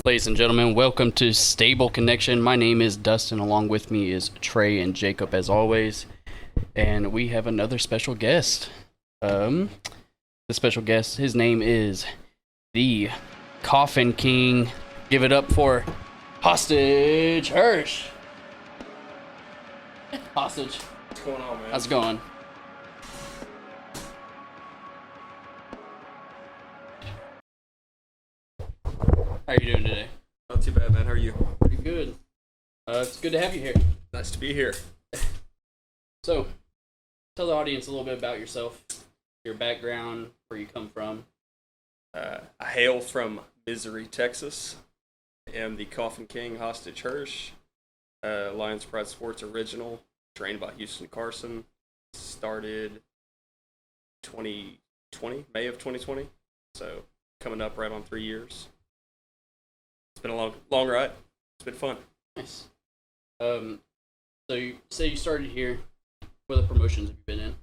Ladies and gentlemen, welcome to Stable Connection. My name is Dustin. Along with me is Trey and Jacob, as always. And we have another special guest. The special guest, his name is the Coffin King. Give it up for Hostage Hirsch. Hostage. What's going on, man? How's it going? How are you doing today? Not too bad, man. How are you? Pretty good. It's good to have you here. Nice to be here. So, tell the audience a little bit about yourself, your background, where you come from. I hail from Misery, Texas. I am the Coffin King, Hostage Hirsch. Lions Pride Sports original, trained by Houston Carson. Started 2020, May of 2020. So, coming up right on 3 years. It's been a long ride. It's been fun. Nice. So you say you started here. What other promotions have you been in?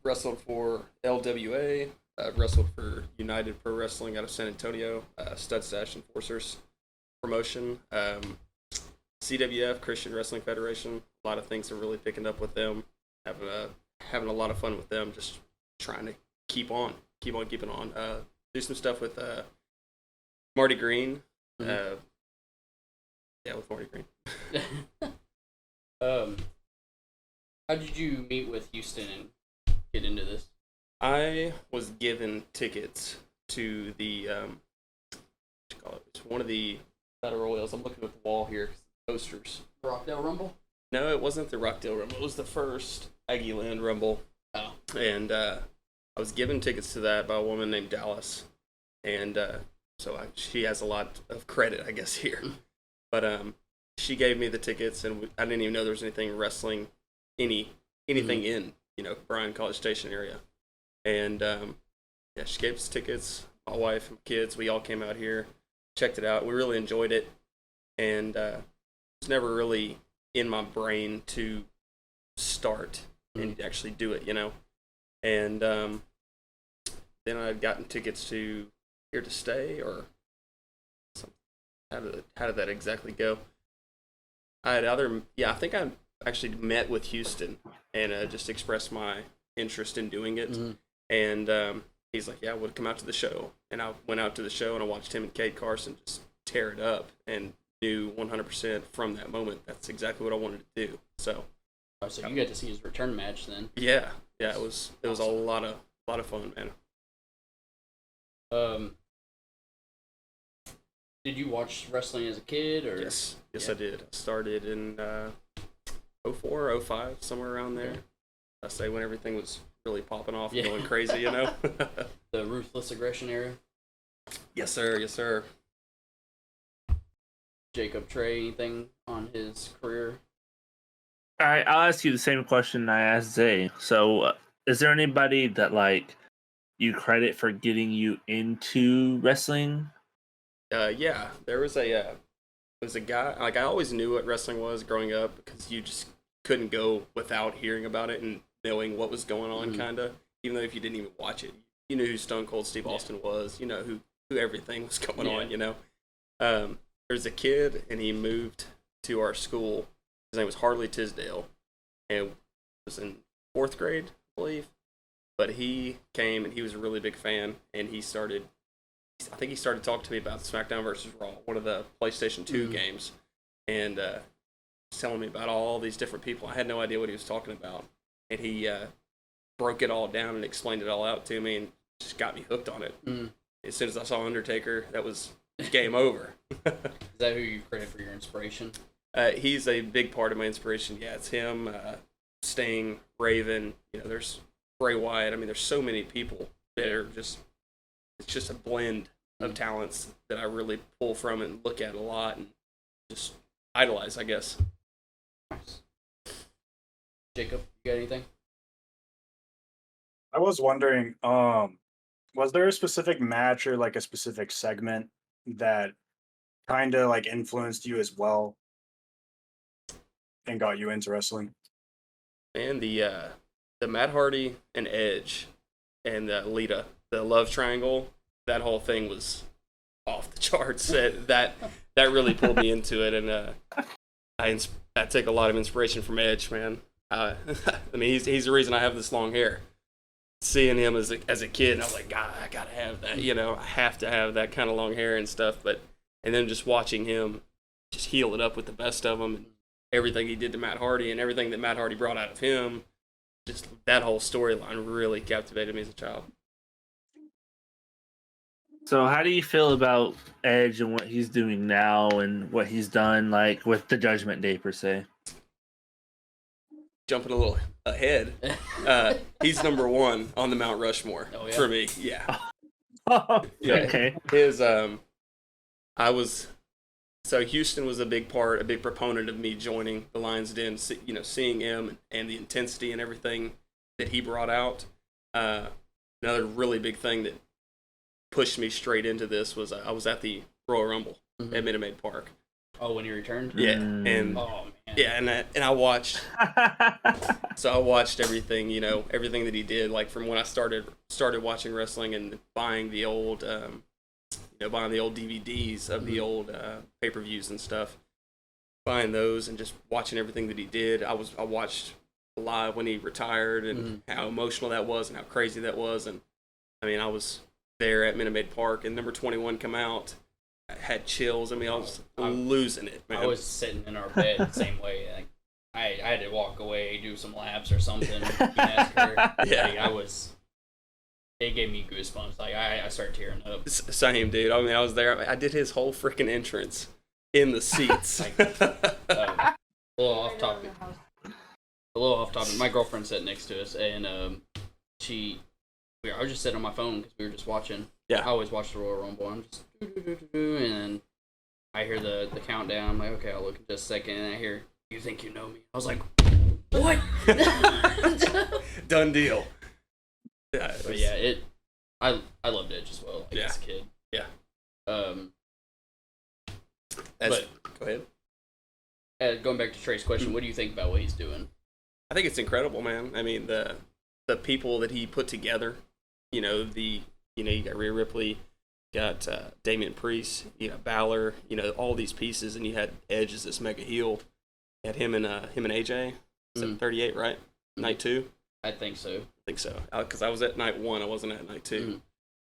Wrestled for LWA. Wrestled for United Pro Wrestling out of San Antonio. Stud Stash Enforcers promotion. CWF, Christian Wrestling Federation. A lot of things are really picking up with them. Having a lot of fun with them. Just trying to keep on keeping on. Do some stuff with Marty Green. Mm-hmm. With Marty Green. How did you meet with Houston and get into this? I was given tickets to the it's one of the battle royals. I'm looking at the wall here. Posters. Rockdale Rumble? No, it wasn't the Rockdale Rumble. It was the first Aggie Land Rumble. Oh. And I was given tickets to that by a woman named Dallas, and she has a lot of credit, I guess, here. But she gave me the tickets, and I didn't even know there was anything wrestling, anything in Bryan College Station area. And she gave us tickets. My wife and kids, we all came out here, checked it out. We really enjoyed it, and it's never really in my brain to start and actually do it, And then I'd gotten tickets to Here to Stay, or something. How did that exactly go? I think I actually met with Houston and just expressed my interest in doing it. Mm-hmm. And he's like, yeah, we'll come out to the show. And I went out to the show and I watched him and Kate Carson just tear it up, and knew 100% from that moment that's exactly what I wanted to do. So You got to see his return match then. Yeah, it was a lot of fun, man. Did you watch wrestling as a kid, or? Yes, I did. I started in 04, 05, somewhere around there. I say when everything was really popping off and going crazy, The Ruthless Aggression era? Yes, sir. Jacob, Trey, anything on his career? All right, I'll ask you the same question I asked Zay. So, is there anybody that you credit for getting you into wrestling? Yeah, there was a guy. I always knew what wrestling was growing up, because you just couldn't go without hearing about it and knowing what was going on, kind of. Even though if you didn't even watch it, you knew who Stone Cold Steve Austin was. You know who everything was going on. There's a kid, and he moved to our school. His name was Harley Tisdale, and was in 4th grade, I believe. But he came, and he was a really big fan, and I think he started talking to me about SmackDown versus Raw, one of the PlayStation 2 games, and was telling me about all these different people. I had no idea what he was talking about, and he broke it all down and explained it all out to me, and just got me hooked on it. As soon as I saw Undertaker, that was game over. Is that who you credit for your inspiration? He's a big part of my inspiration. Yeah, it's him, Sting, Raven. There's Bray Wyatt. I mean, there's so many people that are just. It's just a blend of talents that I really pull from and look at a lot and just idolize, I guess. Nice. Jacob, you got anything? I was wondering, was there a specific match or a specific segment that kind of influenced you as well and got you into wrestling? And the Matt Hardy and Edge and Lita, the love triangle, that whole thing was off the charts. That really pulled me into it, and I take a lot of inspiration from Edge, man. I mean, he's the reason I have this long hair. Seeing him as a kid, I was like, God, I gotta have that. I have to have that kind of long hair and stuff. And then just watching him just heal it up with the best of them, and everything he did to Matt Hardy, and everything that Matt Hardy brought out of him, just that whole storyline really captivated me as a child. So how do you feel about Edge and what he's doing now and what he's done, like with the Judgment Day per se? Jumping a little ahead, he's number one on the Mount Rushmore for me. Yeah. Okay. Houston was a big proponent of me joining the Lions Den. Seeing him and the intensity and everything that he brought out. Another really big thing that pushed me straight into this was I was at the Royal Rumble at Minute Maid Park. Oh, when you returned? Yeah, and and I watched. So I watched everything, everything that he did, like from when I started watching wrestling and buying the old, DVDs of the old pay-per-views and stuff, buying those and just watching everything that he did. I watched live when he retired and how emotional that was and how crazy that was, and I mean I was there at Minute Maid Park and number 21 come out. I had chills. I mean, I was losing it, man. I was sitting in our bed the same way. Like, I had to walk away, do some laps or something. Yeah. It gave me goosebumps. Like, I started tearing up. Same, dude. I mean, I was there. I did his whole freaking entrance in the seats. A little off topic. My girlfriend sat next to us, and I was just sitting on my phone because we were just watching. Yeah. I always watch the Royal Rumble. I'm just and I hear the countdown. I'm like, okay, I'll look in just a second, and I hear, "You think you know me?" I was like, "What?" Done deal. Yeah, but yeah, I loved Edge as well. Like, as a kid. Yeah. Go ahead. Going back to Trey's question, what do you think about what he's doing? I think it's incredible, man. I mean, the people that he put together. You got Rhea Ripley, got Damian Priest, Balor, all these pieces, and you had Edge as this mega heel. You had him and AJ. Is it 38, right? Night 2? I think so. Because I was at night 1, I wasn't at night 2.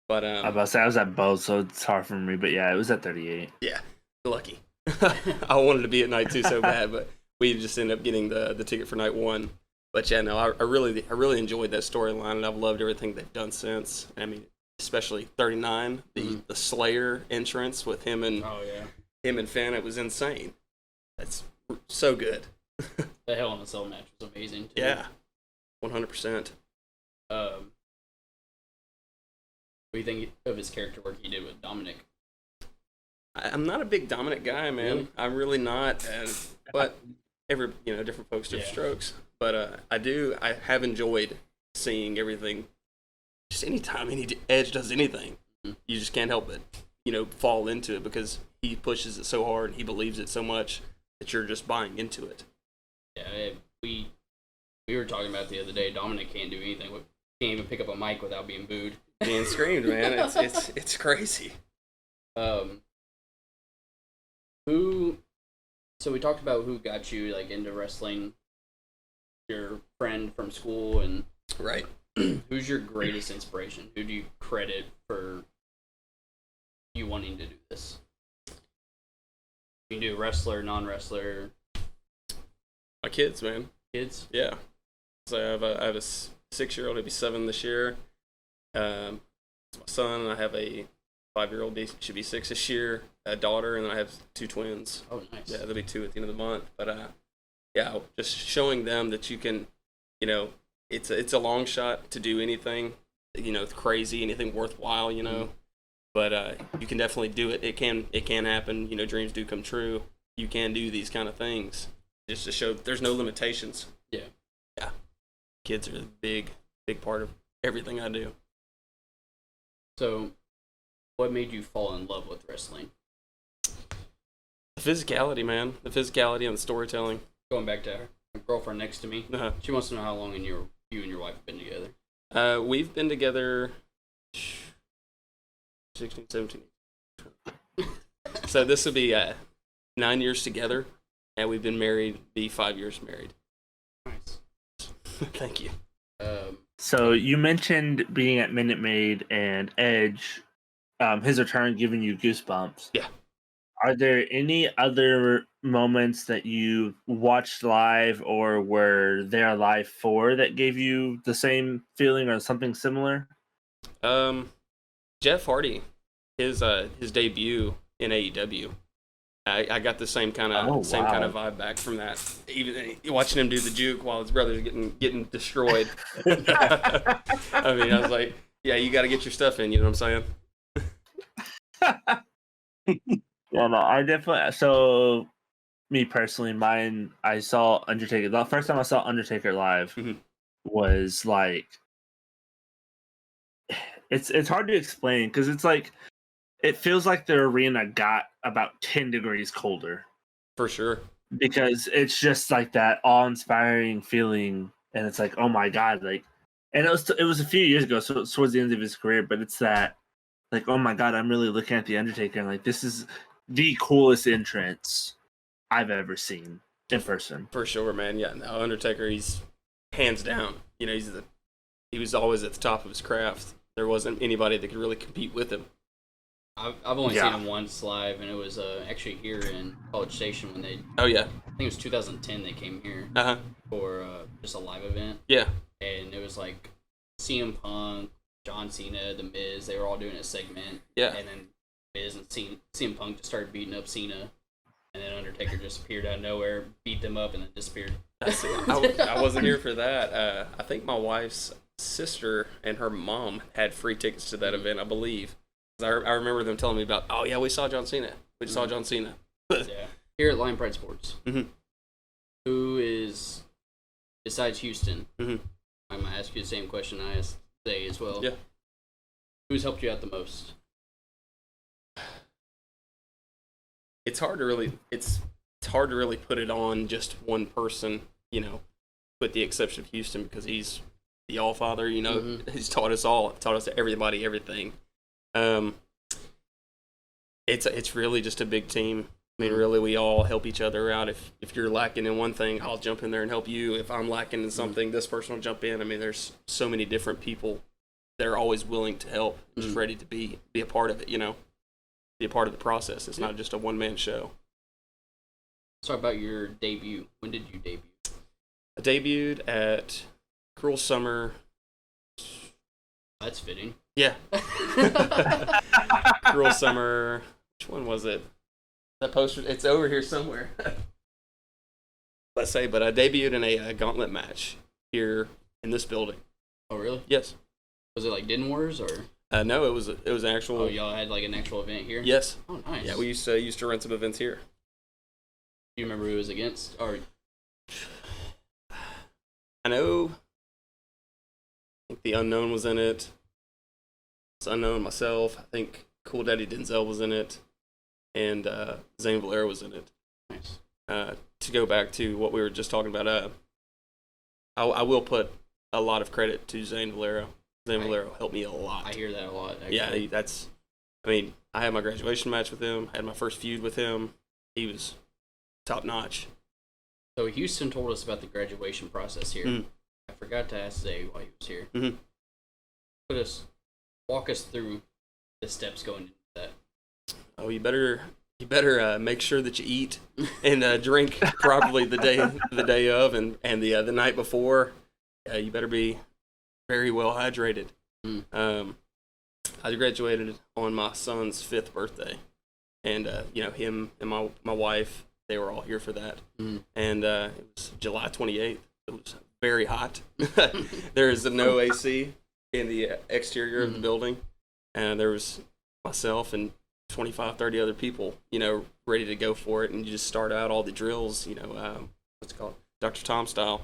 But I was about to say I was at both, so it's hard for me. But yeah, it was at 38. Yeah, lucky. I wanted to be at night 2 so bad, but we just ended up getting the ticket for night 1. But yeah, no, I really enjoyed that storyline, and I've loved everything they've done since. I mean, especially 39, the Slayer entrance with him and Finn, it was insane. That's so good. The Hell in a Cell match was amazing too. Yeah, 100%. What do you think of his character work he did with Dominic? I'm not a big Dominic guy, man. Really? I'm really not. But different folks, different strokes. But I have enjoyed seeing everything. Just anytime Edge does anything, you just can't help but fall into it because he pushes it so hard and he believes it so much that you're just buying into it. Yeah, we were talking about the other day. Dominic can't do anything. Can't even pick up a mic without being booed. Being screamed, man. It's crazy. So we talked about who got you into wrestling. Your friend from school and right. Who's your greatest inspiration? Who do you credit for you wanting to do this? You can do wrestler, non-wrestler. My kids, man. Kids? Yeah. So I have a 6-year-old. He'll be 7 this year. It's my son. I have a 5-year-old. He should be 6 this year. A daughter, and then I have 2 twins. Oh, nice. Yeah, there'll be 2 at the end of the month. But just showing them that you can, it's a long shot to do anything, crazy, anything worthwhile, But you can definitely do it. It can happen. Dreams do come true. You can do these kind of things. Just to show there's no limitations. Yeah. Yeah. Kids are a big part of everything I do. So, what made you fall in love with wrestling? The physicality, man. The physicality and the storytelling. Going back to my girlfriend next to me. Uh-huh. She wants to know how long you and your wife have been together. We've been together 16, 17. So this will be 9 years together, and we've been married, be 5 years married. Nice. Thank you. So you mentioned being at Minute Maid and Edge, his return giving you goosebumps. Yeah. Are there any other moments that you watched live or were there live for that gave you the same feeling or something similar? Jeff Hardy, his debut in AEW. I got the same kind of vibe back from that. Even watching him do the juke while his brother's getting destroyed. I mean, I was like, yeah, you got to get your stuff in. You know what I'm saying? Yeah, no, I definitely. So, me personally, I saw Undertaker. The first time I saw Undertaker live was like, it's hard to explain because it's like, it feels like the arena got about 10 degrees colder. For sure. Because it's just like that awe-inspiring feeling, and it's like, oh my god, like, and it was a few years ago, so it's towards the end of his career, but it's that, like, oh my god, I'm really looking at the Undertaker, and like, this is the coolest entrance I've ever seen in person. For sure, man. Yeah, no, Undertaker, he's hands down. You know, he was always at the top of his craft. There wasn't anybody that could really compete with him. I've only seen him once live, and it was actually here in College Station when they. Oh yeah. I think it was 2010 they came here for just a live event. Yeah. And it was like CM Punk, John Cena, The Miz. They were all doing a segment. Yeah. And then Miz and CM Punk just started beating up Cena, and then Undertaker just appeared out of nowhere, beat them up, and then disappeared. I wasn't here for that. I think my wife's sister and her mom had free tickets to that event, I believe. I remember them telling me about, oh yeah, we saw John Cena. We saw John Cena. Yeah. Here at Lion Pride Sports, who is, besides Houston, I'm going to ask you the same question I asked Zay as well. Yeah. Who's helped you out the most? It's hard to really put it on just one person, you know, with the exception of Houston, because he's the All-Father, you know. He's taught us everybody everything. It's really just a big team. I mean, really, we all help each other out. If you're lacking in one thing, I'll jump in there and help you. If I'm lacking in something, this person will jump in. I mean, there's so many different people that are always willing to help, just ready to be a part of it, you know, be a part of the process. It's not just a one-man show. Let's talk about your debut. When did you debut? I debuted at Cruel Summer. That's fitting. Yeah. Cruel Summer. Which one was it? That poster, it's over here somewhere. Let's say, but I debuted in a gauntlet match here in this building. Oh, really? Yes. Was it like Den Wars or? No, it was an actual. Oh, y'all had like an actual event here? Yes. Oh, nice. Yeah, we used to run some events here. Do you remember who it was against? Or I know. I think the Unknown was in it. It's Unknown, myself. I think Cool Daddy Denzel was in it, and Zane Valera was in it. Nice. To go back to what we were just talking about, I will put a lot of credit to Zane Valera. Zane Valera helped me a lot. I hear that a lot, actually. Yeah, I mean, I had my graduation match with him. I had my first feud with him. He was top notch. So Houston told us about the graduation process here. I forgot to ask Zay while he was here. Walk us through the steps going into that. Oh, you better make sure that you eat and drink properly the day of and the night before. You better be very well hydrated. I graduated on my son's 5th birthday, and you know, him and my wife, they were all here for that. And it was July 28th. It was very hot. There is no AC in the exterior of the building, and there was myself and 25, 30 other people, you know, ready to go for it. And you just start out all the drills, you know, what's it called, Dr. Tom style,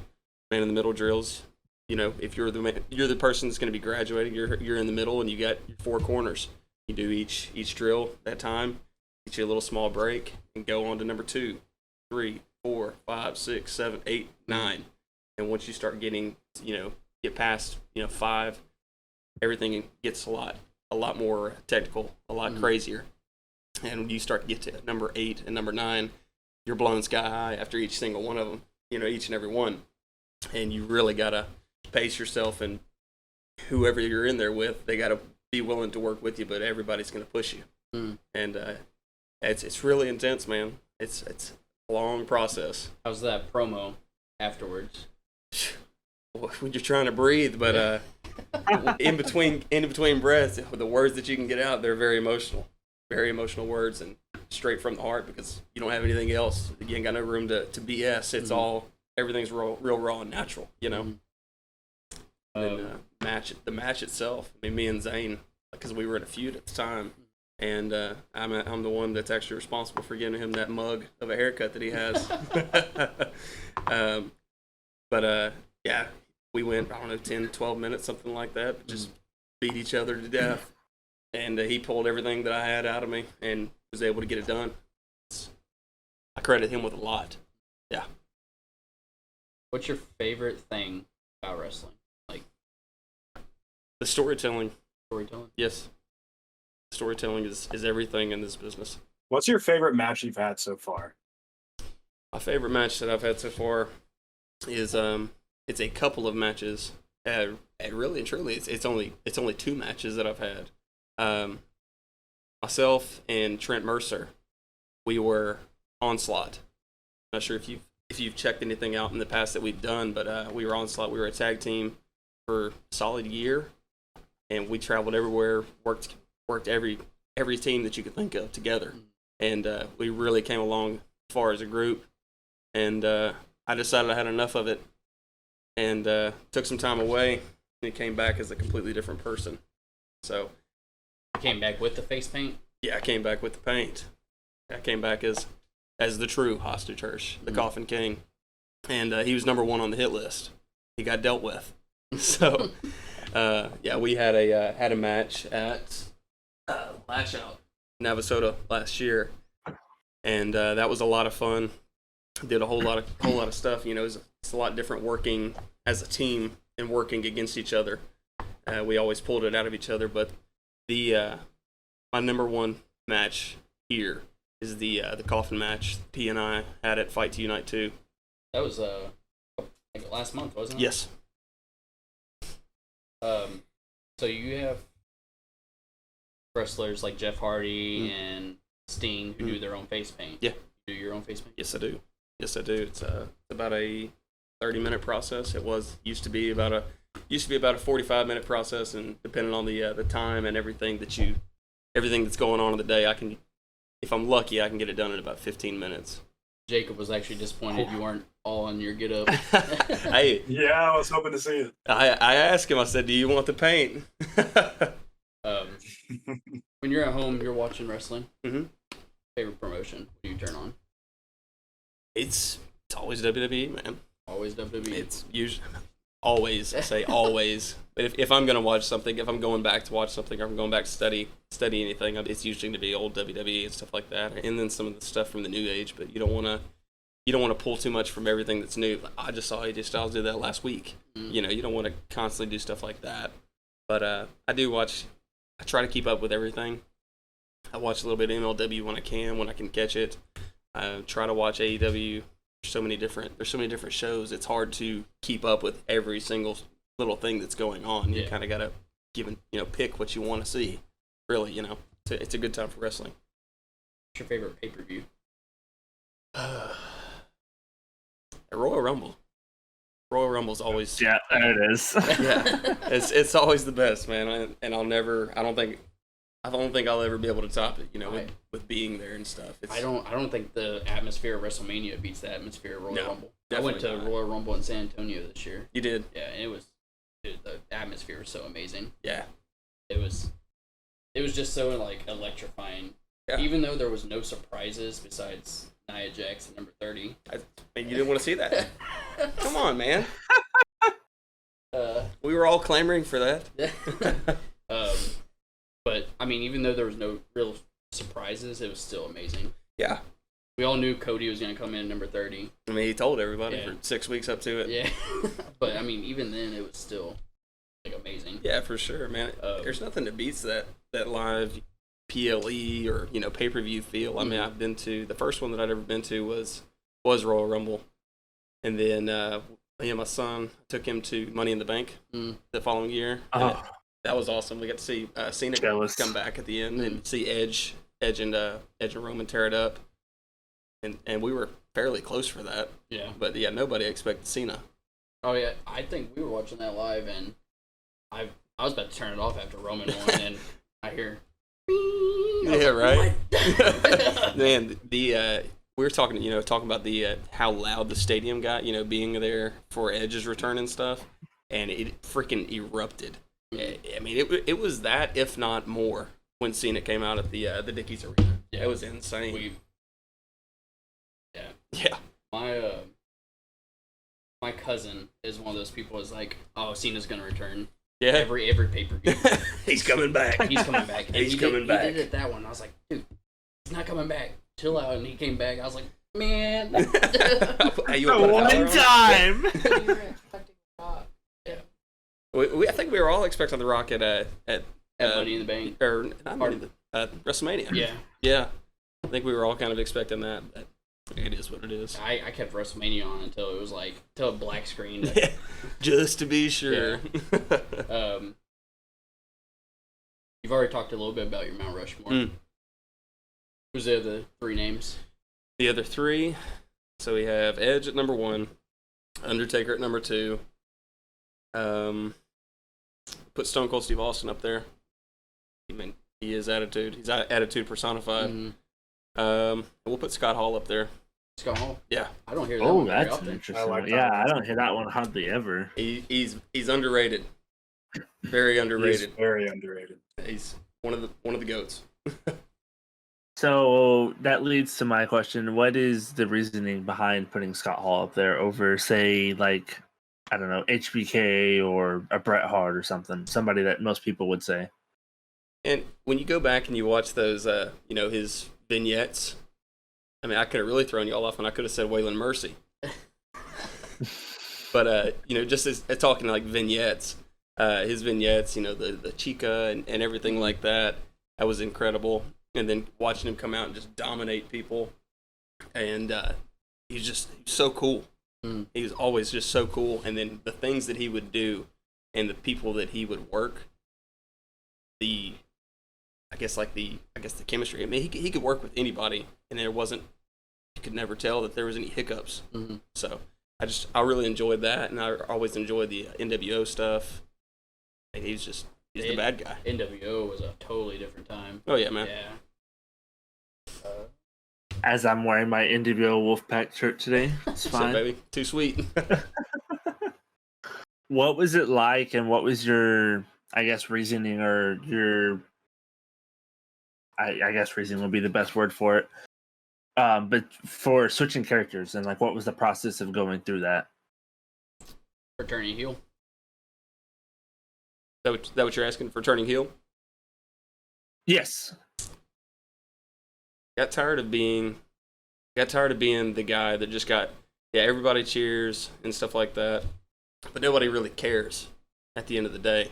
man in the middle drills. You know, if you're the person that's going to be graduating, you're in the middle, and you got your 4 corners. You do each drill that time, get you a little small break, and go on to number 2, 3, 4, 5, 6, 7, 8, 9. And once you start getting, you know, get past, you know, 5, everything gets a lot more technical, a lot crazier. and you start to get to number 8 and number 9, you're blown sky high after each single one of them, each and every one. And you really got to pace yourself, and whoever you're in there with, they got to be willing to work with you, but everybody's going to push you. And it's really intense, man. It's a long process. How's that promo afterwards? When you're trying to breathe, but in between breaths, the words that you can get out, they're very emotional words, and straight from the heart, because you don't have anything else. You ain't got no room to BS. It's all, everything's real raw and natural, And the match itself. I mean, me and Zane, because we were in a feud at the time, and I'm the one that's actually responsible for giving him that mug of a haircut that he has. Yeah, we went, I don't know, 10, 12 minutes, something like that, just beat each other to death. And he pulled everything that I had out of me and was able to get it done. I credit him with a lot. Yeah. What's your favorite thing about wrestling? The storytelling. Storytelling? Yes. Storytelling is everything in this business. What's your favorite match you've had so far? My favorite match that I've had so far is it's a couple of matches. And really and truly, it's only 2 matches that I've had. Myself and Trent Mercer, we were Onslaught. Not sure if you've checked anything out in the past that we've done, but we were Onslaught. We were a tag team for a solid year, and we traveled everywhere, worked every team that you could think of together, and we really came along far as a group. And I decided I had enough of it, and took some time away, and came back as a completely different person. So you came back with the face paint? Yeah, I came back with the paint. I came back as the true Hostage Hirsch, the Coffin King, and he was number 1 on the hit list. He got dealt with. So yeah, we had a match at Lash Out, Navasota last year, and that was a lot of fun. Did a whole lot of stuff. It's a lot different working as a team and working against each other. We always pulled it out of each other, but my number 1 match here is the Coffin match P and I had at Fight to Unite 2. That was last month, wasn't it? Yes. So you have wrestlers like Jeff Hardy and Sting who do their own face paint. Yeah. You do your own face paint? Yes, I do. It's about a 30-minute process. Used to be about a 45-minute process, and depending on the time and everything that's going on in the day, if I'm lucky, I can get it done in about 15 minutes. Jacob was actually disappointed you weren't all on your get up. Hey, yeah, I was hoping to see it. I asked him, I said, do you want the paint? When you're at home, you're watching wrestling. Mm-hmm. Favorite promotion? What do you turn on? It's always WWE, man. Always WWE. It's usually always. I say always. But if I'm gonna watch something, if I'm going back to watch something, or I'm going back to study anything, it's usually to be old WWE and stuff like that, and then some of the stuff from the new age. But you don't want to pull too much from everything that's new. I just saw AJ Styles do that last week. Mm-hmm. You don't want to constantly do stuff like that. But I do watch. I try to keep up with everything. I watch a little bit of MLW when I can catch it. I try to watch AEW. There's so many different shows. It's hard to keep up with every single little thing that's going on. You kind of gotta pick what you want to see. Really, it's a good time for wrestling. What's your favorite pay-per-view? A Royal Rumble. Royal Rumble's always Yeah, there it is. yeah. It's always the best, man. And I don't think I'll ever be able to top it. With being there and stuff. I don't think the atmosphere of WrestleMania beats the atmosphere of Royal Rumble. I went to Royal Rumble in San Antonio this year. You did? Yeah, and the atmosphere was so amazing. Yeah. It was just so electrifying. Yeah. Even though there was no surprises besides Nia Jax at number 30. I mean, you didn't want to see that. Come on, man. We were all clamoring for that. But I mean, even though there was no real surprises, it was still amazing. Yeah. We all knew Cody was going to come in at number 30. I mean, he told everybody for 6 weeks up to it. Yeah. But I mean, even then, it was still amazing. Yeah, for sure, man. There's nothing that beats that live PLE or pay-per-view feel. I mean, I've been to the first one that I'd ever been to was Royal Rumble, and then my son took him to Money in the Bank the following year. And that was awesome. We got to see Cena come back at the end and see Edge and Roman tear it up, and we were fairly close for that. Yeah, but yeah, nobody expected Cena. Oh yeah, I think we were watching that live, and I was about to turn it off after Roman won, and I hear. Yeah, right. Man, we were talking about the how loud the stadium got, being there for Edge's return and stuff, and it freaking erupted. I mean, it was that, if not more, when Cena came out at the Dickies Arena. Yeah, it was insane. Yeah. My cousin is one of those people who's like, oh, Cena's gonna return. Yeah. Every pay-per-view. He's coming back. He's coming back. He's coming back. He did it that one. I was like, dude, he's not coming back. Chill out. And he came back. I was like, man. One time. Yeah. I think we were all expecting The Rock at Money in the Bank. Or not WrestleMania. Yeah. Yeah. I think we were all kind of expecting that. But it is what it is. I kept WrestleMania on until it was until a black screen. Yeah, just to be sure. Yeah. You've already talked a little bit about your Mount Rushmore. Who's the other three names? The other three, so we have Edge at number 1, Undertaker at number 2. Put Stone Cold Steve Austin up there. I mean, he is attitude. He's attitude personified. We'll put Scott Hall up there. Scott Hall? Yeah. I don't hear that one very that's often. interesting. I I don't hear that one hardly ever. He's underrated. Very underrated. He's very underrated. He's one of the goats. So that leads to my question. What is the reasoning behind putting Scott Hall up there over, say, like, I don't know, HBK or a Bret Hart or something? Somebody that most people would say. And when you go back and you watch those, his vignettes, I mean, I could have really thrown you all off and I could have said Waylon Mercy. But, just as talking like vignettes, his vignettes, the Chica and everything like that, that was incredible. And then watching him come out and just dominate people. And he's so cool. He was always just so cool. And then the things that he would do and the people that he would work, the chemistry. I mean, he could work with anybody, and you could never tell that there was any hiccups. So I really enjoyed that, and I always enjoyed the NWO stuff. And he's the bad guy. NWO was a totally different time. Oh yeah, man. Yeah. As I'm wearing my NWO Wolfpack shirt today, it's fine. So, baby, too sweet. What was it like, and what was your, I guess, reasoning, or your, I guess reasoning would be the best word for it, but for switching characters, and like, what was the process of going through that? For turning heel? Is that what you're asking, for turning heel? Yes. Got tired of being the guy that just everybody cheers and stuff like that, but nobody really cares at the end of the day.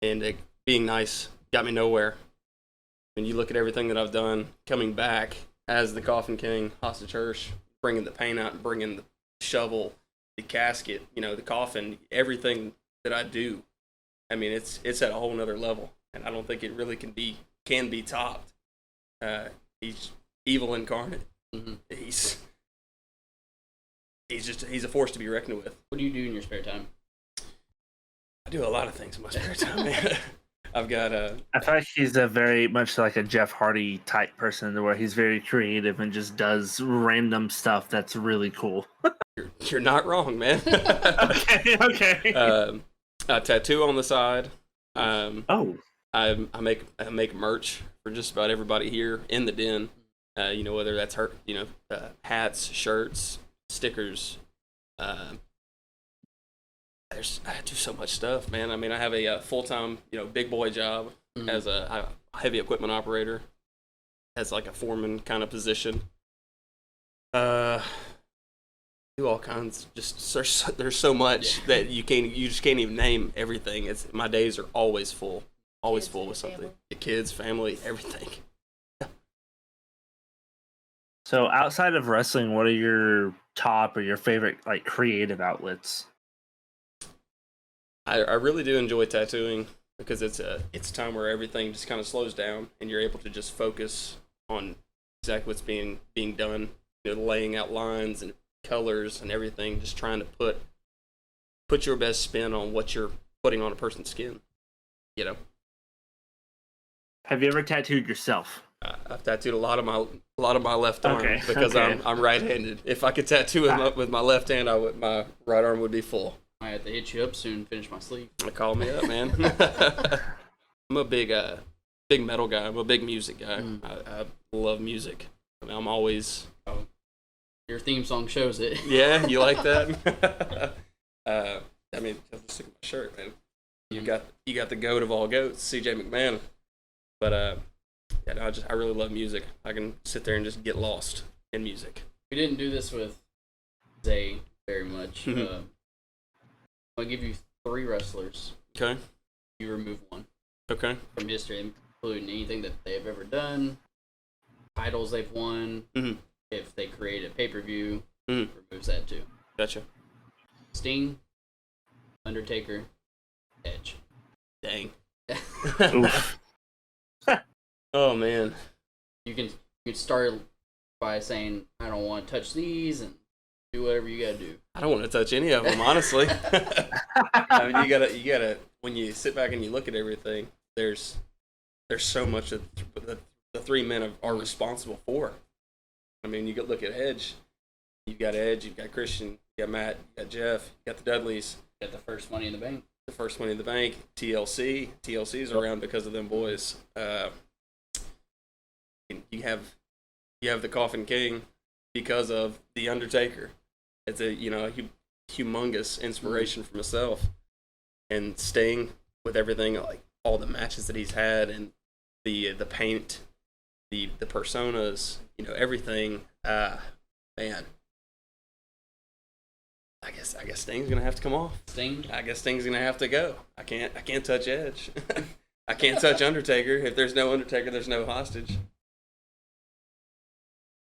And being nice got me nowhere. When you look at everything that I've done, coming back as the Coffin King, Hostage Hirsch, bringing the paint out, bringing the shovel, the casket, the coffin, everything that I do, I mean, it's at a whole nother level, and I don't think it really can be topped. He's evil incarnate. He's a force to be reckoned with. What do you do in your spare time? I do a lot of things in my spare time, man. I've got I feel like he's a very much like a Jeff Hardy type person, where he's very creative and just does random stuff that's really cool. You're not wrong, man. Okay. A tattoo on the side. I make merch for just about everybody here in the den. Whether that's hats, shirts, stickers. I do so much stuff, man. I mean, I have a full-time, big boy job as a heavy equipment operator, as like a foreman kind of position. Do all kinds. There's so much that you just can't even name everything. My days are always full, always Kids full and with your something. family. The kids, family, everything. So outside of wrestling, what are your top or your favorite like creative outlets? I really do enjoy tattooing because it's a time where everything just kind of slows down and you're able to just focus on exactly what's being done. You know, laying out lines and colors and everything, just trying to put your best spin on what you're putting on a person's skin. You know, Have you ever tattooed yourself? I've tattooed a lot of my left arm Okay, because okay. I'm right-handed. If I could tattoo with my left hand, my right arm would be full. I have to hit you up soon. Finish my sleeve. Call me up, man. I'm a big metal guy. I'm a big music guy. I love music. I mean, I'm always. Your theme song shows it. Yeah, you like that? I mean, just look at my shirt, man. You got the goat of all goats, CJ McMahon. But yeah, no, I really love music. I can sit there and just get lost in music. We didn't do this with Zay very much. Mhm. I'll give you 3 wrestlers. Okay. You remove one Okay. from history, including anything that they've ever done, titles they've won. Mhm. If they create a pay-per-view, Mhm. removes that too. Gotcha. Sting, Undertaker, Edge. Dang. Oof. Oh man. You can start by saying, I don't want to touch these, and do whatever you gotta do. I don't want to touch any of them, honestly. I mean, you gotta. When you sit back and you look at everything, there's so much that the 3 men are responsible for. I mean, you could look at Edge. You've got Edge. You've got Christian. You got Matt. You got Jeff. You got the Dudleys. Got the first Money in the Bank. The first Money in the Bank. TLC. TLC's around because of them boys. You have the Coffin King because of the Undertaker. It's a humongous inspiration for myself. And Sting with everything, like all the matches that he's had and the paint, the personas, everything. Man, I guess Sting's gonna have to come off. Sting. I guess Sting's gonna have to go. I can't touch Edge. I can't touch Undertaker. If there's no Undertaker, there's no hostage.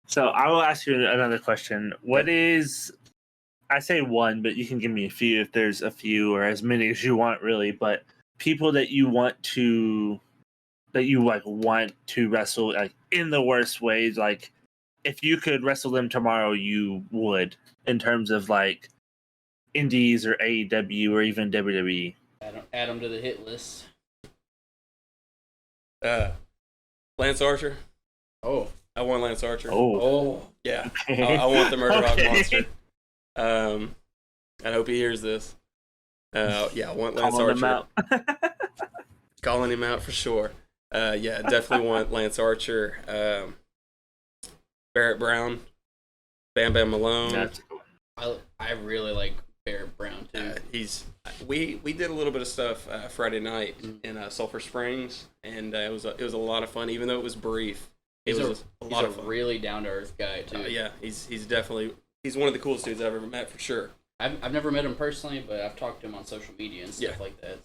So I will ask you another question. What is, I say one, but you can give me a few if there's a few or as many as you want, really. But people that you want to wrestle like in the worst ways, like if you could wrestle them tomorrow, you would, in terms of like indies or AEW or even WWE. Add them to the hit list. Lance Archer. Oh. I want Lance Archer. Oh. Yeah. Okay. I want the Murder Hawk Okay. Monster. I hope he hears this. Yeah, I want Lance Calling Archer. them out. Calling him out for sure. Yeah, definitely want Lance Archer. Barrett Brown. Bam Bam Malone. That's cool. I really like Barrett Brown too. We did a little bit of stuff Friday night in Sulphur Springs, and it was a lot of fun, even though it was brief. It was a lot of fun. Really down to earth guy too. Yeah, he's definitely one of the coolest dudes I've ever met for sure. I've never met him personally, but I've talked to him on social media and stuff like that.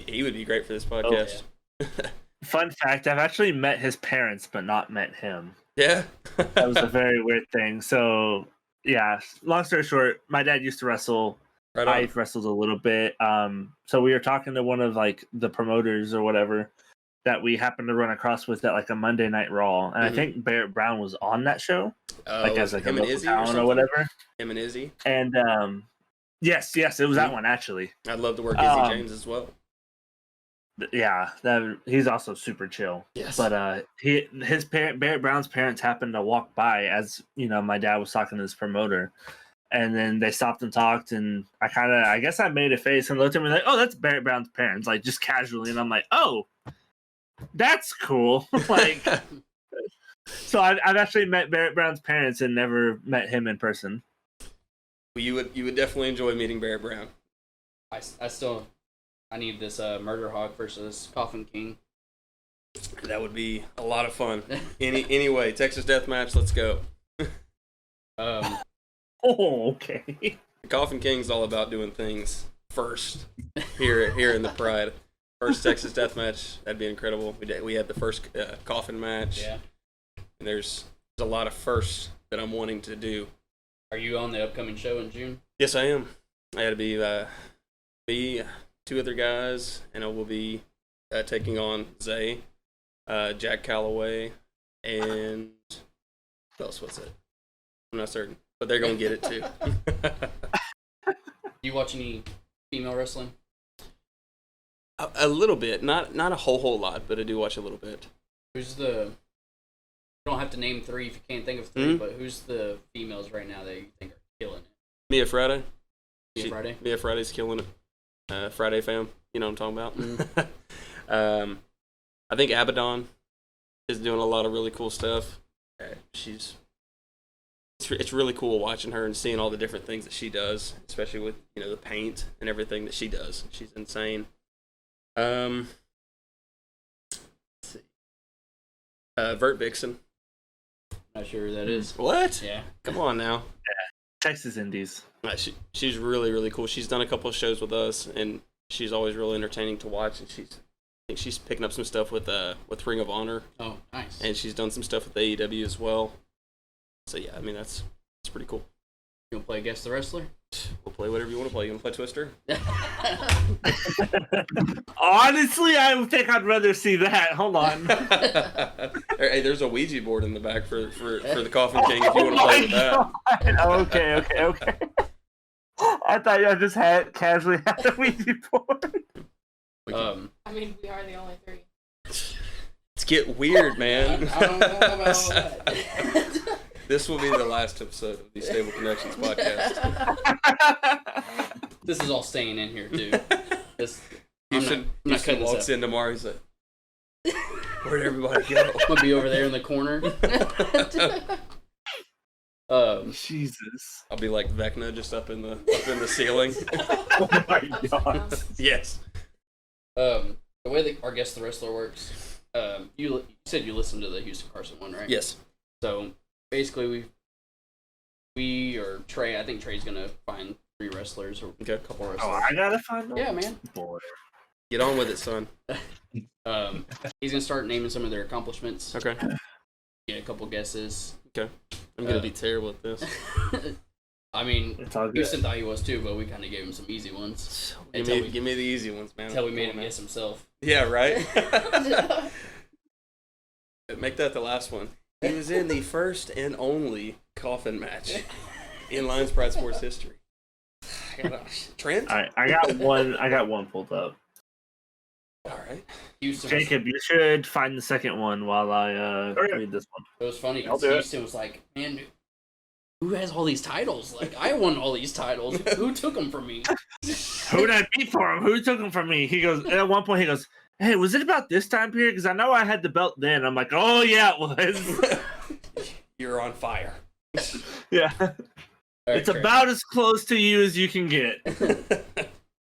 He would be great for this podcast. Fun fact, I've actually met his parents, but not met him. Yeah. That was a very weird thing. So, yeah, long story short, my dad used to wrestle. Right on. I wrestled a little bit. So we were talking to one of like the promoters or whatever that we happened to run across with at like a Monday Night Raw. And I think Barrett Brown was on that show. Like as like a him and local Izzy or talent something? or whatever. Him and Izzy. And yes, it was that one actually. I'd love to work Izzy James as well. Yeah, he's also super chill. Yes. But Barrett Brown's parents happened to walk by as my dad was talking to this promoter, and then they stopped and talked, and I guess I made a face and looked at me like, oh, that's Barrett Brown's parents, like just casually, and I'm like, oh, that's cool. Like, so I've actually met Barrett Brown's parents and never met him in person. Well, you would definitely enjoy meeting Barrett Brown. I need this Murder Hawk versus Coffin King. That would be a lot of fun. Anyway, Texas Deathmatch, let's go. Oh, okay. Coffin King's all about doing things first here in the Pride. First Texas death match. That'd be incredible. We had the first Coffin match. Yeah. And there's a lot of firsts that I'm wanting to do. Are you on the upcoming show in June? Yes, I am. I had to be me, 2 other guys, and I will be taking on Zay, Jack Calloway, and who else was it? I'm not certain, but they're gonna get it too. Do you watch any female wrestling? A little bit, not a whole lot, but I do watch a little bit. Who's the? You don't have to name 3 if you can't think of 3, but who's the females right now that you think are killing it? Mia Friday. Friday. Mia Friday's killing it. Friday fam, you know what I'm talking about. I think Abaddon is doing a lot of really cool stuff. It's really cool watching her and seeing all the different things that she does, especially with the paint and everything that she does. She's insane. Let's see. Vert Vixen. Not sure who that is. What? Yeah. Come on now. Texas Indies. She's really, really cool. She's done a couple of shows with us, and she's always really entertaining to watch. And I think she's picking up some stuff with Ring of Honor. Oh, nice. And she's done some stuff with AEW as well. So yeah, I mean that's pretty cool. You want to play Guess the Wrestler? We'll play whatever you want to play. You want to play Twister? Honestly, I think I'd rather see that. Hold on. Hey, there's a Ouija board in the back for the Coffin King if you want to play with that. Okay. I thought y'all just casually had a Ouija board. I mean, we are the only 3. Let's get weird, man. I don't know about all that. This will be the last episode of the Stable Connections podcast. This is all staying in here too. Houston walks in tomorrow. He's like, "Where'd everybody go?" I'm gonna be over there in the corner. Jesus. I'll be like Vecna, just up in the ceiling. Oh my god. Yes. The way that our Guess the Wrestler works, you said you listened to the Houston Carson one, right? Yes. So basically, we or Trey, I think Trey's gonna find 3 wrestlers or a couple wrestlers. Oh, I gotta find them? Yeah, man. Boy. Get on with it, son. He's gonna start naming some of their accomplishments. Okay. Get a couple guesses. Okay. I'm gonna be terrible at this. I mean, It's all good. Houston thought he was too, but we kind of gave him some easy ones. Give me the easy ones, man. Until we made him guess himself. Yeah, right? Make that the last one. He was in the first and only Coffin match in Lions Pride Sports history. Trent? Alright, I got one pulled up. Alright. Houston Jacob, you should find the second one while I read this one. It was funny I'll because do it. Houston was like, man, who has all these titles? Like, I won all these titles. Who took them from me? Who did I beat for him? Who took him from me? He goes, at one point, he goes, hey, was it about this time period? Because I know I had the belt then. I'm like, oh, yeah, it was. You're on fire. Yeah. All right, It's Trey. about as close to you as you can get.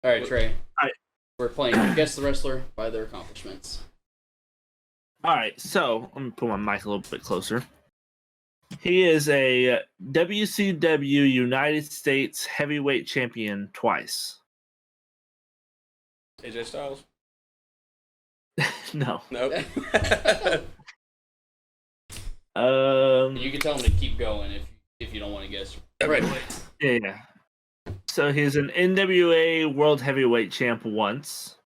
All right, Trey. Alright. We're playing Guess the Wrestler by their accomplishments. All right, so let me put my mic a little bit closer. He is a WCW United States heavyweight champion twice. AJ Styles? No. Nope. You can tell him to keep going if you don't want to guess. Right. Yeah. So he's an NWA World Heavyweight Champ once,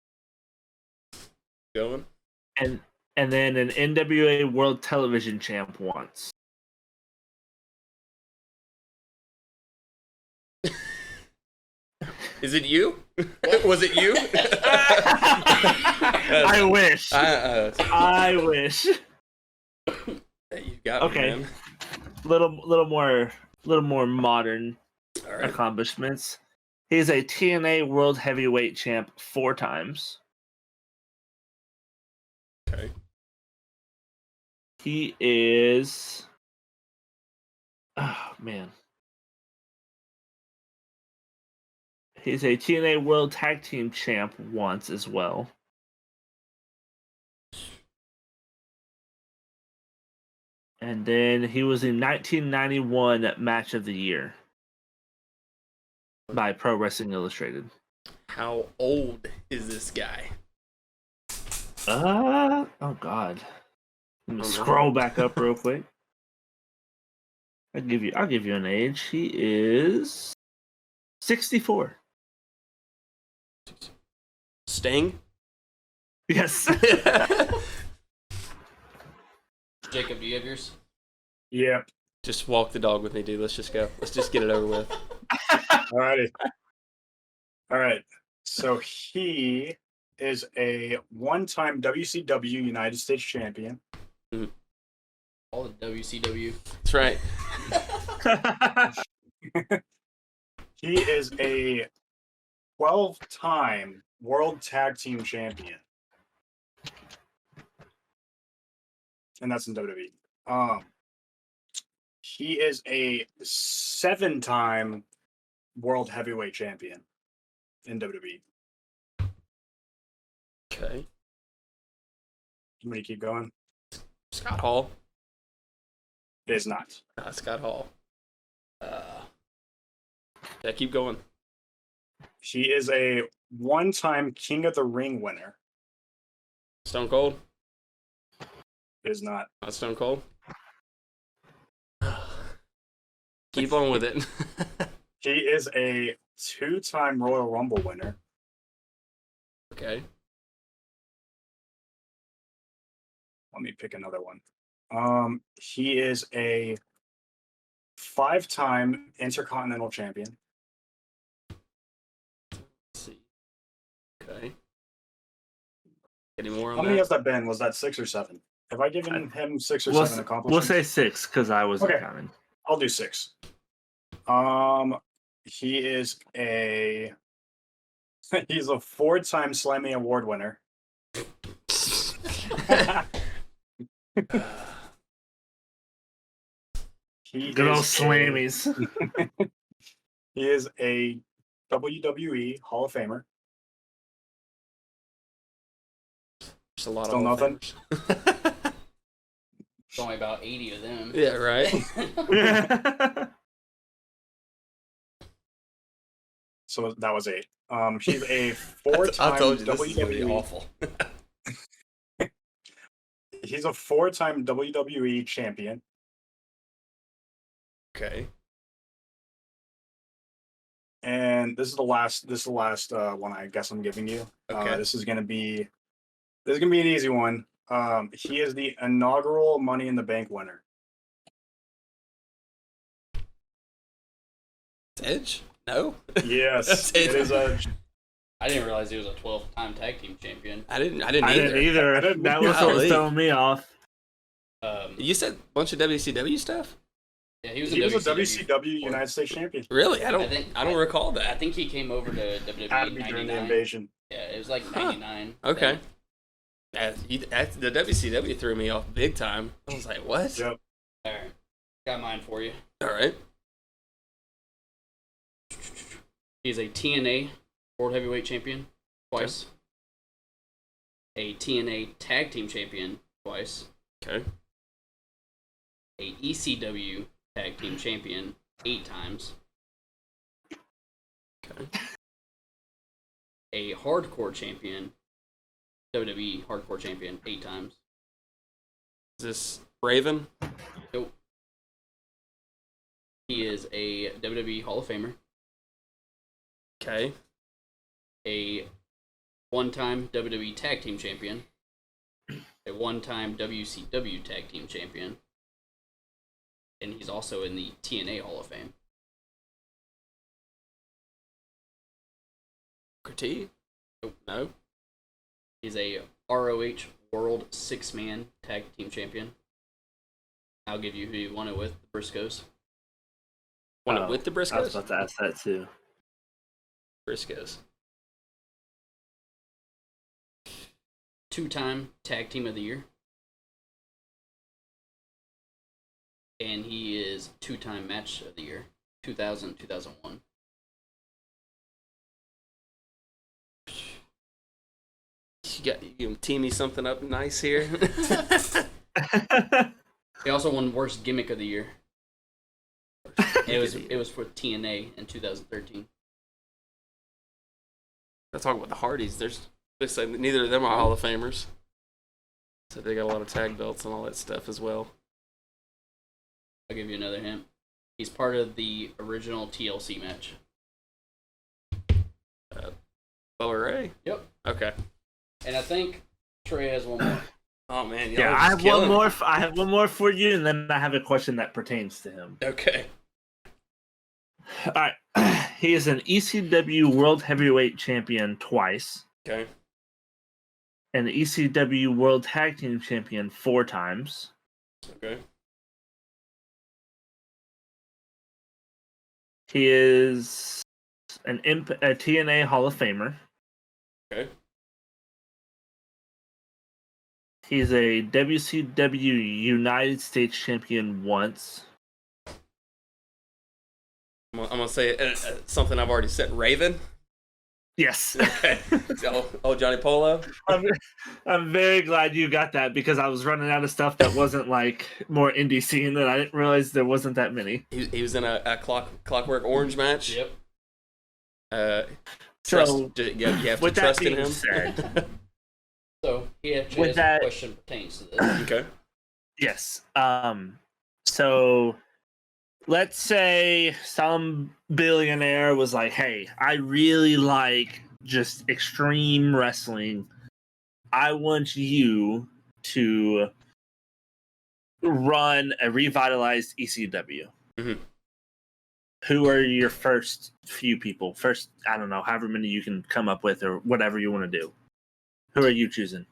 Going? and then an NWA World Television Champ once. Is it you? Was it you? I wish. I wish. You got Okay. me, man. Little more modern All right. accomplishments. He's a TNA World Heavyweight Champ 4 times. Okay. He is. Oh man. He's a TNA World Tag Team Champ once as well. And then he was in 1991 Match of the Year by Pro Wrestling Illustrated. How old is this guy? Oh God. Let me scroll back up real quick. I'll give you an age. He is 64. Sting? Yes. Jacob, do you have yours? Yep. Just walk the dog with me, dude. Let's just go. Let's just get it over with. Alrighty. All right. So he is a one-time WCW United States champion. All the WCW. That's right. He is a 12-time World Tag Team Champion. And that's in WWE. He is a 7-time World Heavyweight Champion in WWE. Okay. I'm going to keep going. Scott Hall. It is not. Scott Hall. Yeah, keep going. He is a one-time King of the Ring winner. Stone Cold. It is not. Not Stone Cold. Keep on with it. He is a 2-time Royal Rumble winner. Okay. Let me pick another one. He is a 5-time Intercontinental Champion. Let's see. Okay. Any more on How that? many has that been? Was that 6 or 7? Have I given him 6 or 7 accomplishments? We'll say 6 because I wasn't Okay. counting. I'll do 6. He is a he's a 4-time Slammy Award winner. Good old Slammies. He is a WWE Hall of Famer. There's a lot Still of nothing? It's only about 80 of them. Yeah, right. So that was 8. She's a 4-time I told you this is gonna be WWE. awful. He's a 4-time WWE champion. Okay. And this is the last one I guess I'm giving you. Okay. This is gonna be an easy one. He is the inaugural Money in the Bank winner. Edge? No. Yes, It it is Edge. I didn't realize he was a 12-time tag team champion. I didn't I either. didn't either. I didn't- That was what was Golly. throwing me off. You said a bunch of WCW stuff? Yeah, he was He was a WCW. WCW United States champion. Really? I think- don't recall I that. think he came over to Had to WWE be during the 99. invasion. Yeah, it was like Huh. 99. Okay. The WCW threw me off big time. I was like, what? Yep. All right. Got mine for you. All right. He's a TNA World Heavyweight Champion twice. A TNA Tag Team Champion twice. Okay. A ECW Tag Team Champion 8 times. Okay. A Hardcore Champion, WWE Hardcore Champion 8 times. Is this Raven? Nope. He is a WWE Hall of Famer. Okay. A one-time WWE Tag Team Champion. A one-time WCW Tag Team Champion. And he's also in the TNA Hall of Fame. Booker T? Nope. No. He's a ROH World 6-Man Tag Team Champion. I'll give you who you won it with, the Briscoes. Won it with the I was Briscoes? about to ask that too. Briscoes. 2-time Tag Team of the Year. And he is 2-time Match of the Year, 2000, 2001. You can tee me something up nice here. He also won Worst Gimmick of the Year. It was for TNA in 2013. Let's talk about the Hardys. They say neither of them are Hall of Famers. So they got a lot of tag belts and all that stuff as well. I'll give you another hint. He's part of the original TLC match. Bubba Ray? Yep. Okay. And I think Trey has one more. Oh man, y'all Yeah, are I just have killing one it. more. I have one more for you, and then I have a question that pertains to him. Okay. All right, he is an ECW World Heavyweight Champion twice, Okay. and the ECW World Tag Team Champion 4 times. Okay. He is a TNA Hall of Famer. Okay. He's a WCW United States Champion once. I'm gonna say something I've already said. Raven. Yes. Okay. Oh, Johnny Polo. I'm very glad you got that because I was running out of stuff that wasn't like more indie scene, and I didn't realize there wasn't that many. He was in a Clockwork Orange match. Yep. You have to with that trust in being him. said, So he actually With has that- a question pertains to this. Okay. yes. So let's say some billionaire was like, "Hey, I really like just extreme wrestling. I want you to run a revitalized ECW." Mhm. Who are your first few people? First, I don't know, however many you can come up with or whatever you want to do. Who are you choosing?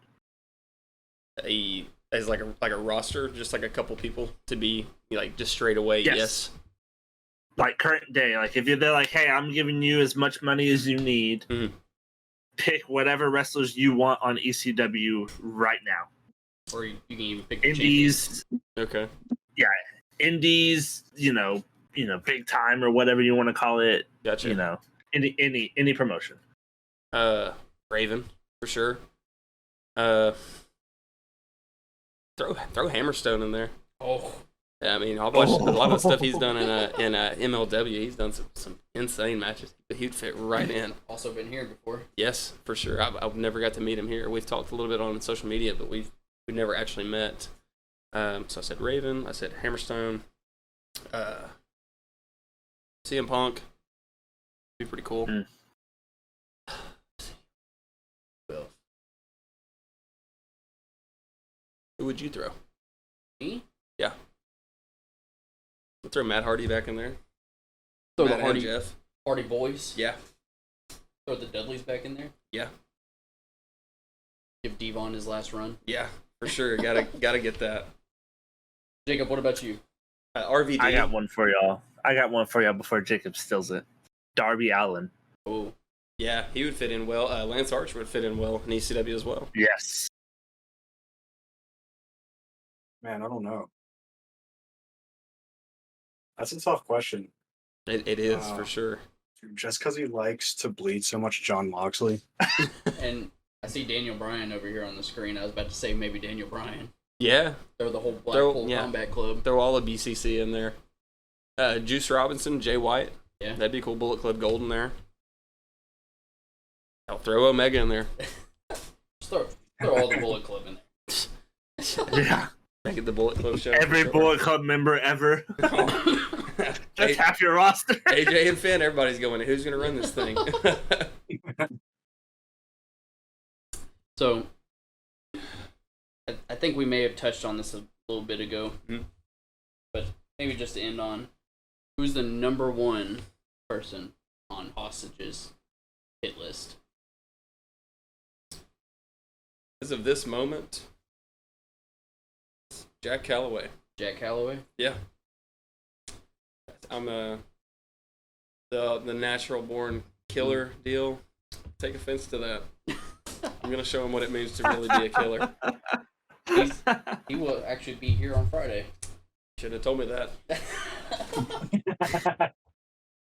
As like a roster, just like a couple people to be like just straight away. Yes. Like current day, like if they're like, "Hey, I'm giving you as much money as you need. Mhm. Pick whatever wrestlers you want on ECW right now. Or you can even pick the champions. Indies, Okay. indies, big time or whatever you want to call it. Gotcha. Any promotion. Raven for sure. Throw Hammerstone in there. Oh, Yeah, I mean, I've watched a lot of the stuff he's done in MLW. He's done some insane matches, but he'd fit right in. also been here before. Yes, for sure. I've never got to meet him here. We've talked a little bit on social media, but we've never actually met. So I said Raven. I said Hammerstone. CM Punk. Be pretty cool. Mm. Who would you throw? Me? Yeah. We'll throw Matt Hardy back in there. Throw Matt the and Hardy, Jeff. Hardy Boys. Yeah. Throw the Dudleys back in there. Yeah. Give Devon his last run. Yeah. For sure. Gotta get that. Jacob, what about you? RVD. I got one for y'all. Before Jacob steals it. Darby Allin. Oh, Yeah, he would fit in well. Lance Archer would fit in well in ECW as well. Yes. Man, I don't know. That's a tough question. It is Wow. for sure. Just because he likes to bleed so much John Moxley. and I see Daniel Bryan over here on the screen. I was about to say maybe Daniel Bryan. Yeah, Throw the whole Blackpool yeah. Combat Club. throw all of BCC in there. Juice Robinson, Jay White. Yeah. That'd be cool. Bullet Club Gold in there. I'll throw Omega in there. Just throw all the Bullet Club in there. Yeah. Make it the Bullet Club show. Every for sure. Bullet Club member ever. That's half your roster. AJ and Finn, everybody's going, who's going to run this thing? So, I think we may have touched on this a little bit ago, but maybe just to end on, who's the number one person on Hostage's hit list? As of this moment, Jack Calloway. Jack Calloway? Yeah. I'm the natural born killer deal. Take offense to that. I'm gonna show him what it means to really be a killer. He will actually be here on Friday. Should have told me that.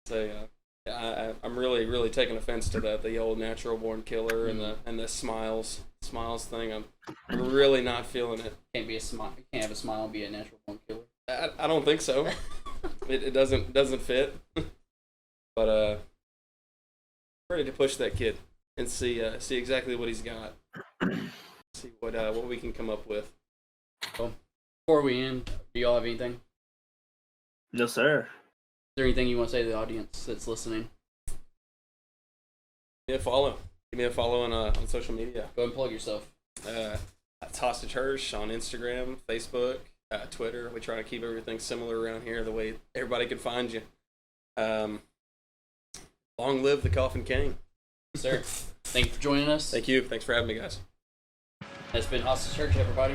So I'm really taking offense to that. The old natural born killer and the smiles thing. I'm really not feeling it. Can't have a smile and be a natural born killer. I don't think so. It doesn't fit. But ready to push that kid and see exactly what he's got. see what we can come up with. Before we end, do y'all have anything? No, sir. Is there anything you want to say to the audience that's listening? Give me a follow. Give me a follow on social media. Go ahead and plug yourself. That's Hostage Hirsch on Instagram, Facebook, Twitter. We try to keep everything similar around here, the way everybody can find you. Long live the Coffin King. Sir, thank you for joining us. Thank you. Thanks for having me, guys. That's been Hostage Church, everybody.